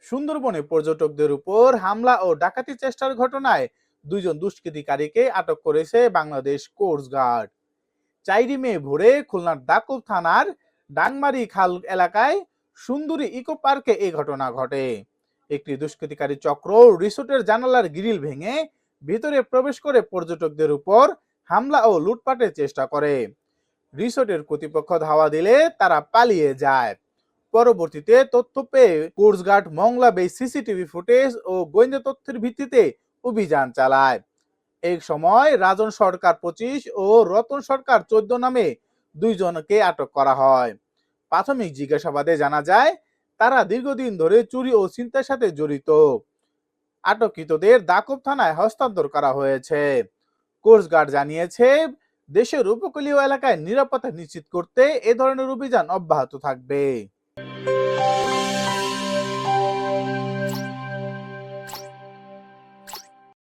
সুন্দরবনে পর্যটকদের উপর হামলা ও ডাকাতি চেষ্টার ঘটনায় দুইজন দুষ্কৃতিকারীকে আটক করেছে বাংলাদেশ কোস্ট গার্ড। 4 মে ভোরে খুলনার দাকব থানার ডাংমারি খাল এলাকায় সুন্দরী ইকো পার্কে এই ঘটনা ঘটে। একটি দুষ্কৃতিকারী চক্র রিসোর্টের জানালার গ্রিল ভেঙে ভিতরে প্রবেশ করে পর্যটকদের উপর হামলা ও লুটপাটের চেষ্টা করে। রিসোর্টের কর্তৃপক্ষ ধাওয়া দিলে তারা পালিয়ে যায়। পরবর্তীতে তথ্য পেয়ে কোস্টগার্ড মংলা বে সিসিটিভি ফুটেজ ও গোয়েন্দা তথ্যের ভিত্তিতে অভিযান চালায়। এই সময় রাজন সরকার 25 ও রতন সরকার 14 নামে দুইজনকে আটক করা হয়। প্রাথমিক জিজ্ঞাসাবাদে জানা যায় তারা দীর্ঘদিন ধরে চুরি ও ছিনতাইয়ের সাথে জড়িত। আটককৃতদের দাকব থানায় হস্তান্তর করা হয়েছে। কোস্টগার্ড জানিয়েছে দেশের উপকূলীয় এলাকায় নিরাপত্তা নিশ্চিত করতে এ ধরনের অভিযান অব্যাহত থাকবে।